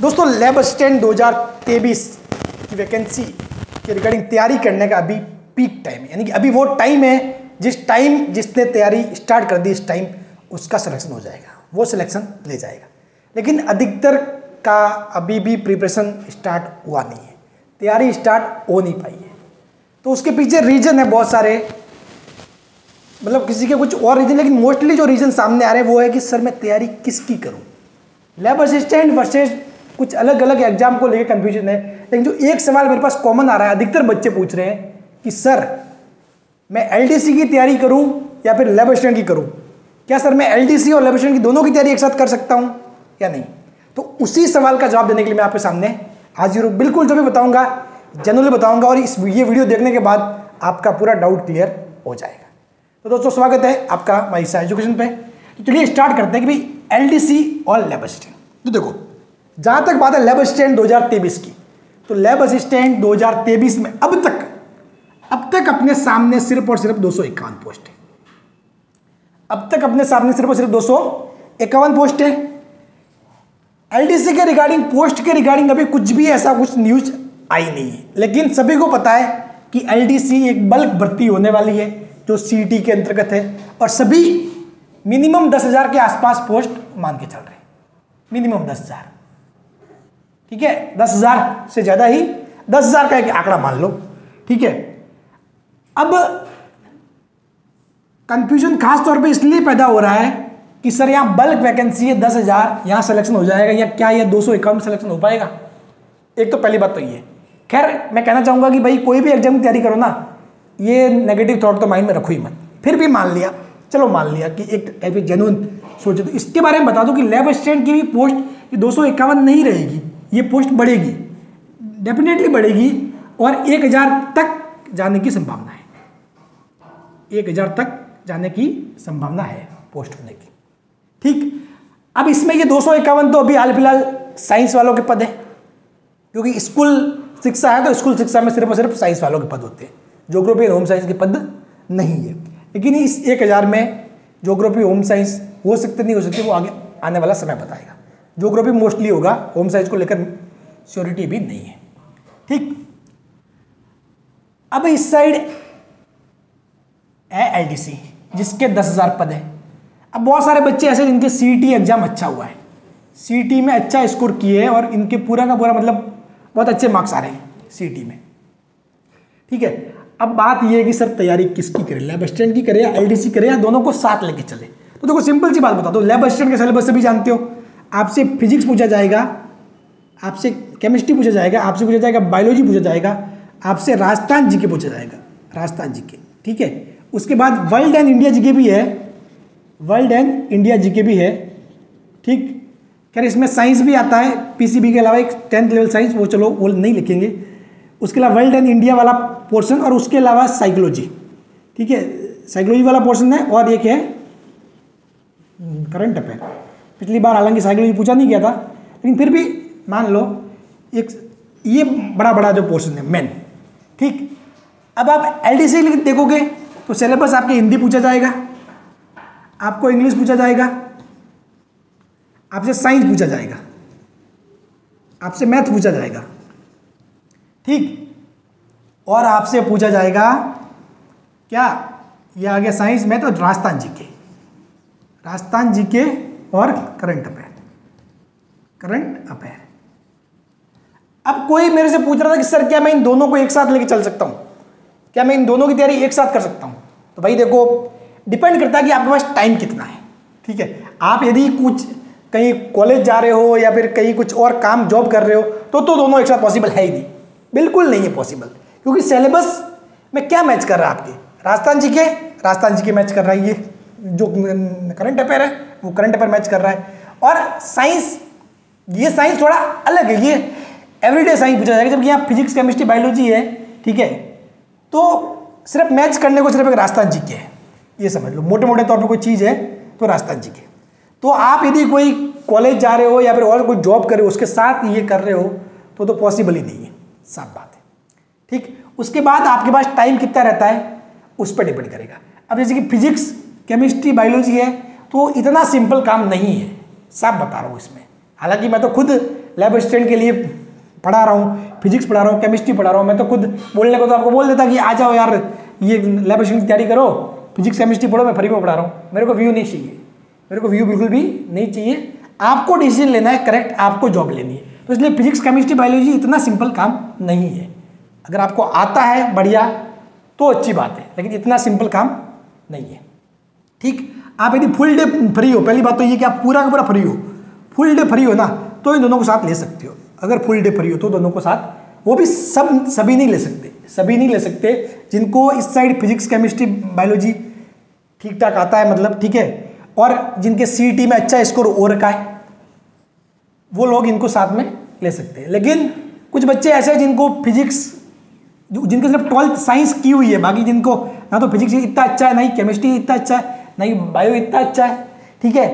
दोस्तों lab assistant 2023 की vacancy के रिगार्डिंग तैयारी करने का अभी पीक टाइम है, यानी कि अभी वो टाइम है जिस टाइम जिसने तैयारी स्टार्ट कर दी इस टाइम उसका सिलेक्शन हो जाएगा, वो सिलेक्शन ले जाएगा। लेकिन अधिकतर का अभी भी प्रिपरेशन स्टार्ट हुआ नहीं है, तैयारी स्टार्ट हो नहीं पाई है। तो उसके पीछे रीज़न है बहुत सारे, मतलब किसी के कुछ और रीज़न, लेकिन मोस्टली जो रीज़न सामने आ रहे हैं वो है कि सर मैं तैयारी किसकी करूं। लैब असिस्टेंट वर्सेस कुछ अलग अलग एग्जाम को लेकर कंफ्यूजन है, लेकिन जो एक सवाल मेरे पास कॉमन आ रहा है, अधिकतर बच्चे पूछ रहे हैं कि सर मैं एलडीसी की तैयारी करूं या फिर लैब असिस्टेंट की करूं, क्या सर मैं एलडीसी और लैब असिस्टेंट की दोनों की तैयारी एक साथ कर सकता हूं या नहीं। तो उसी सवाल का जवाब देने के लिए मैं आपके सामने हाजिर हूं। बिल्कुल जो भी बताऊंगा जनरली बताऊंगा और ये वीडियो देखने के बाद आपका पूरा डाउट क्लियर हो जाएगा। तो दोस्तों स्वागत है आपका माइसा एजुकेशन पे। तो चलिए स्टार्ट करते हैं कि भाई एलडीसी और लैब असिस्टेंट। तो देखो जहां तक बात है लैब असिस्टेंट 2023 की, तो लैब असिस्टेंट 2023 में अब तक अपने सामने सिर्फ और सिर्फ 251 पोस्ट है। अब तक अपने सामने सिर्फ और सिर्फ 251 पोस्ट है। एलडीसी के रिगार्डिंग पोस्ट के रिगार्डिंग अभी कुछ भी ऐसा कुछ न्यूज आई नहीं है, लेकिन सभी को पता है कि एलडीसी एक बल्क भर्ती होने वाली है जो सीटी के अंतर्गत है, और सभी मिनिमम 10,000 के आसपास पोस्ट मान के चल रहे हैं, मिनिमम 10,000। ठीक है, 10,000 से ज्यादा ही 10,000 का एक आंकड़ा मान लो। ठीक है, अब कंफ्यूजन खास तौर पे इसलिए पैदा हो रहा है कि सर यहां बल्क वैकेंसी है 10,000, यहां सिलेक्शन हो जाएगा या क्या यह 251 में सिलेक्शन हो पाएगा। एक तो पहली बात तो ये, खैर मैं कहना चाहूंगा कि भाई कोई भी एग्जाम की तैयारी करो ना, ये नेगेटिव थॉट तो माइंड में रखो ही मत। फिर भी मान लिया, चलो मान लिया कि एक टाइप जेन्युइन सोचे, तो इसके बारे में बता दो कि लैब असिस्टेंट की भी पोस्ट 251 नहीं रहेगी, ये पोस्ट बढ़ेगी, डेफिनेटली बढ़ेगी, और 1,000 तक जाने की संभावना है। 1,000 तक जाने की संभावना है पोस्ट होने की। ठीक, अब इसमें ये 251 तो अभी हाल फिलहाल साइंस वालों के पद है, क्योंकि स्कूल शिक्षा है तो स्कूल शिक्षा में सिर्फ और सिर्फ साइंस वालों के पद होते हैं, ज्योग्राफी और होम साइंस के पद नहीं है। लेकिन इस 1,000 में ज्योग्राफी होम साइंस हो सकते नहीं हो सकते वो आगे आने वाला समय बताएगा। ज्योग्राफी मोस्टली होगा, होम साइंस को लेकर श्योरिटी भी नहीं है। ठीक, अब इस साइड है एलडीसी जिसके 10,000 पद है। अब बहुत सारे बच्चे ऐसे जिनके सीईटी एग्जाम अच्छा हुआ है, सीईटी में अच्छा स्कोर किए हैं और इनके पूरा का पूरा मतलब बहुत अच्छे मार्क्स आ रहे हैं सीईटी में। ठीक है, अब बात यह है कि सर तैयारी किसकी करें, लैब असिस्टेंट की करें या एलडीसी करें या दोनों को साथ लेके चले। तो देखो सिंपल सी बात बता दो, लैब असिस्टेंट के सिलेबस सभी जानते हो, आपसे फिजिक्स पूछा जाएगा, आपसे केमिस्ट्री पूछा जाएगा, आपसे पूछा जाएगा बायोलॉजी पूछा जाएगा, आपसे राजस्थान जीके पूछा जाएगा, राजस्थान जीके। ठीक है, उसके बाद वर्ल्ड एंड इंडिया जीके भी है, वर्ल्ड एंड इंडिया जीके भी है। ठीक, खैर इसमें साइंस भी आता है, पीसीबी के अलावा एक 10th लेवल साइंस, वो चलो वो नहीं लिखेंगे। उसके अलावा वर्ल्ड एंड इंडिया वाला पोर्शन, और उसके अलावा साइकोलॉजी। ठीक है, साइकोलॉजी वाला पोर्शन है, और एक है करंट अफेयर। पिछली बार हालांकि साइकोलॉजी पूछा नहीं गया था, लेकिन फिर भी मान लो एक ये बड़ा जो पोर्शन है मेन। ठीक, अब आप एलडीसी देखोगे तो सिलेबस आपके हिंदी पूछा जाएगा, आपको इंग्लिश पूछा जाएगा, आपसे साइंस पूछा जाएगा, आपसे मैथ पूछा जाएगा। ठीक, और आपसे पूछा जाएगा क्या, ये आ गया साइंस मैथ और राजस्थान जीके, राजस्थान जीके और करंट अफेयर, करंट अफेयर। अब कोई मेरे से पूछ रहा था कि सर क्या मैं इन दोनों को एक साथ लेके चल सकता हूं, क्या मैं इन दोनों की तैयारी एक साथ कर सकता हूं। तो भाई देखो डिपेंड करता है कि आपके पास टाइम कितना है। ठीक है, आप यदि कुछ कहीं कॉलेज जा रहे हो या फिर कहीं कुछ और काम जॉब कर रहे हो तो दोनों एक साथ पॉसिबल है ही नहीं, बिल्कुल नहीं है पॉसिबल, क्योंकि सिलेबस में क्या मैच कर रहा है आपके, राजस्थान जीके मैच कर रहा है, ये जो करंट अफेयर है वो करंट अफेयर मैच कर रहा है, और साइंस, ये साइंस थोड़ा अलग है, ये एवरीडे साइंस पूछा जाएगा, जबकि यहाँ फिजिक्स केमिस्ट्री बायोलॉजी है। ठीक है, तो सिर्फ मैच करने को सिर्फ एक राजस्थान जीके है, ये समझ लो, मोटे मोटे तौर पर कोई चीज़ है तो राजस्थान जीके। तो आप यदि कोई कॉलेज जा रहे हो या फिर और कोई जॉब कर रहे हो उसके साथ ये कर रहे हो तो पॉसिबल ही नहीं है, साफ बात है। ठीक, उसके बाद आपके पास टाइम कितना रहता है उस पर डिपेंड करेगा। अब जैसे कि फिजिक्स केमिस्ट्री बायोलॉजी है तो इतना सिंपल काम नहीं है, साफ बता रहा हूँ इसमें। हालांकि मैं तो खुद लैब असिस्टेंट के लिए पढ़ा रहा हूँ, फिजिक्स पढ़ा रहा हूँ, केमिस्ट्री पढ़ा रहा हूँ, मैं तो खुद बोलने को तो आपको बोल देता कि आ जाओ यार ये लैब असिस्टेंट की तैयारी करो, फिजिक्स केमिस्ट्री पढ़ो, मैं फ्री में पढ़ा रहा हूँ। मेरे को व्यू नहीं चाहिए, मेरे को व्यू बिल्कुल भी नहीं चाहिए। आपको डिसीजन लेना है करेक्ट, आपको जॉब लेनी है। तो इसलिए फिजिक्स केमिस्ट्री बायोलॉजी इतना सिंपल काम नहीं है। अगर आपको आता है बढ़िया तो अच्छी बात है, लेकिन इतना सिंपल काम नहीं है। ठीक, आप यदि फुल डे फ्री हो, पहली बात तो ये कि आप पूरा का पूरा फ्री हो, फुल डे फ्री हो ना, तो इन दोनों को साथ ले सकते हो। अगर फुल डे फ्री हो तो दोनों को साथ, वो भी सभी नहीं ले सकते, सभी नहीं ले सकते जिनको इस साइड फिजिक्स केमिस्ट्री बायोलॉजी ठीक ठाक आता है, मतलब ठीक है, और जिनके सीईटी में अच्छा स्कोर हो रखा है, वो लोग इनको साथ में ले सकते हैं। लेकिन कुछ बच्चे ऐसे हैं जिनको फिजिक्स, जिनके सिर्फ 12th साइंस की हुई है, बाकी जिनको ना तो फिजिक्स इतना अच्छा है, ना ही केमिस्ट्री इतना अच्छा है, ना ही बायो इतना अच्छा है, ठीक है,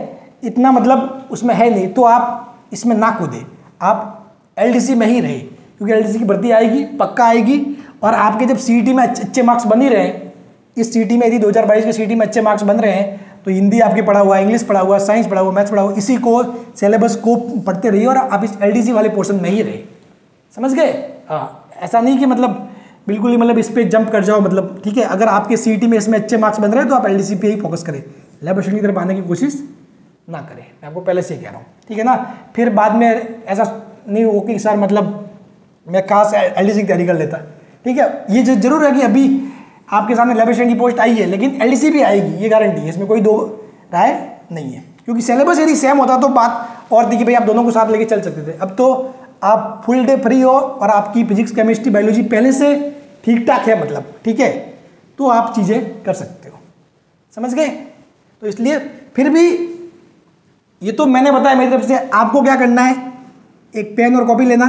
इतना मतलब उसमें है नहीं, तो आप इसमें ना कूदें, आप एलडीसी में ही रहे, क्योंकि एलडीसी की भर्ती आएगी, पक्का आएगी। और आपके जब सीईटी में अच्छे मार्क्स बन ही रहे हैं, इस सीईटी में यदि 2022 के सीईटी में अच्छे मार्क्स बन रहे हैं, तो हिंदी आपके पढ़ा हुआ, इंग्लिश पढ़ा हुआ, साइंस पढ़ा हुआ, मैथ्स पढ़ा हुआ, इसी को सिलेबस को पढ़ते रहिए और आप इस एलडीसी वाले पोर्शन में ही रहे। समझ गए? हाँ, ऐसा नहीं कि मतलब बिल्कुल ही मतलब इस पर जंप कर जाओ, मतलब ठीक है, अगर आपके सीईटी में इसमें अच्छे मार्क्स बन रहे हैं तो आप एलडीसी पे ही फोकस करें, लैब असिस्टेंट की तरफ आने की कोशिश ना करें। मैं आपको पहले से ही कह रहा हूँ, ठीक है ना। फिर बाद में ऐसा नहीं हो कि सर मतलब मैं कहाँ से एलडीसी की तैयारी कर लेता, ठीक है। ये जो जरूर है कि अभी आपके सामने लैब असिस्टेंट की पोस्ट आई है, लेकिन एलडीसी भी आएगी, ये गारंटी है, इसमें कोई दो राय नहीं है। क्योंकि सिलेबस यदि सेम होता तो बात और थी कि भाई आप दोनों को साथ लेके चल सकते थे। अब तो आप फुल डे फ्री हो और आपकी फिजिक्स केमिस्ट्री बायोलॉजी पहले से ठीक ठाक है, मतलब ठीक है, तो आप चीज़ें कर सकते हो। समझ गए? तो इसलिए फिर भी ये तो मैंने बताया मेरी तरफ से, आपको क्या करना है, एक पेन और कॉपी लेना,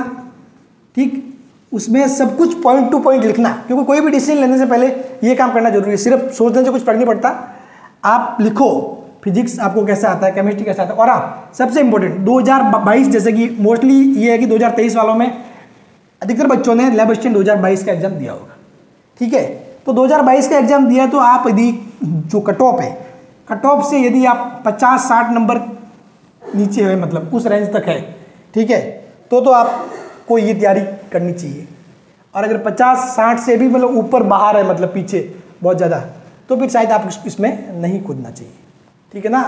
ठीक, उसमें सब कुछ पॉइंट टू पॉइंट लिखना, क्योंकि कोई भी डिसीजन लेने से पहले ये काम करना जरूरी है। सिर्फ सोचने से कुछ फर्क नहीं पड़ता, आप लिखो फिजिक्स आपको कैसा आता है, केमिस्ट्री कैसा आता है। और हाँ, सबसे इंपॉर्टेंट 2022, जैसे कि मोस्टली ये है कि 2023 वालों में अधिकतर बच्चों ने लैब असिस्टेंट 2022 का एग्जाम दिया होगा, ठीक है। तो 2022 का एग्जाम दिया तो आप यदि जो कट ऑफ है, कट ऑफ से यदि आप 50-60 नंबर नीचे है, मतलब उस रेंज तक है, ठीक है, तो आपको ये तैयारी करनी चाहिए। और अगर 50-60 से भी मतलब ऊपर बाहर है, मतलब पीछे बहुत ज़्यादा, तो फिर शायद आप इसमें नहीं कूदना चाहिए, ठीक है ना।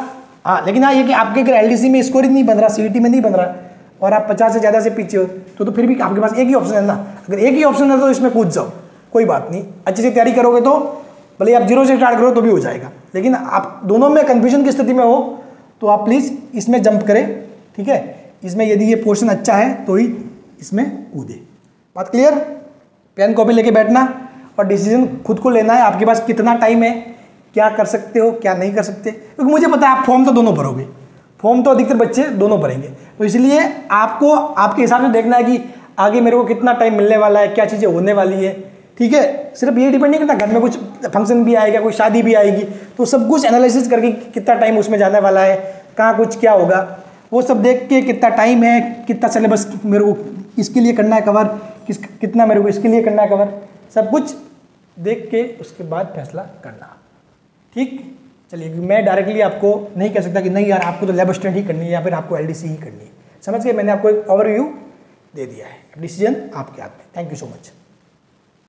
हाँ, लेकिन हाँ ये कि आपके अगर एलडीसी में स्कोर ही नहीं बन रहा, सीईटी में नहीं बन रहा, और आप 50 से ज़्यादा से पीछे हो, तो फिर भी आपके पास एक ही ऑप्शन है ना। अगर एक ही ऑप्शन है तो इसमें कूद जाओ, कोई बात नहीं, अच्छे से तैयारी करोगे तो भले आप 0 से स्टार्ट करो तो भी हो जाएगा। लेकिन आप दोनों में कन्फ्यूजन की स्थिति में हो तो आप प्लीज़ इसमें जंप करें, ठीक है। इसमें यदि ये पोर्शन अच्छा है तो ही इसमें कूदे। बात क्लियर? पेन कॉपी लेके बैठना और डिसीजन खुद को लेना है, आपके पास कितना टाइम है, क्या कर सकते हो, क्या नहीं कर सकते। क्योंकि मुझे पता है आप फॉर्म तो दोनों भरोगे, फॉर्म तो अधिकतर बच्चे दोनों भरेंगे, तो इसलिए आपको आपके हिसाब से देखना है कि आगे मेरे को कितना टाइम मिलने वाला है, क्या चीज़ें होने वाली है, ठीक है। सिर्फ ये डिपेंड नहीं करता, घर में कुछ फंक्शन भी आएगा, कोई शादी भी आएगी, तो सब कुछ एनालिसिस करके कितना टाइम उसमें जाने वाला है, कहाँ कुछ क्या होगा, वो सब देख के कितना टाइम है, कितना सिलेबस मेरे को इसके लिए करना है कवर, कितना मेरे को इसके लिए करना है कवर, सब कुछ देख के उसके बाद फैसला करना, ठीक। चलिए, मैं डायरेक्टली आपको नहीं कह सकता कि नहीं यार आपको तो लैब असिस्टेंट ही करनी है या फिर आपको एलडीसी ही करनी है। समझ गए? मैंने आपको एक ओवरव्यू दे दिया है, डिसीजन आपके हाथ में। Thank you so much.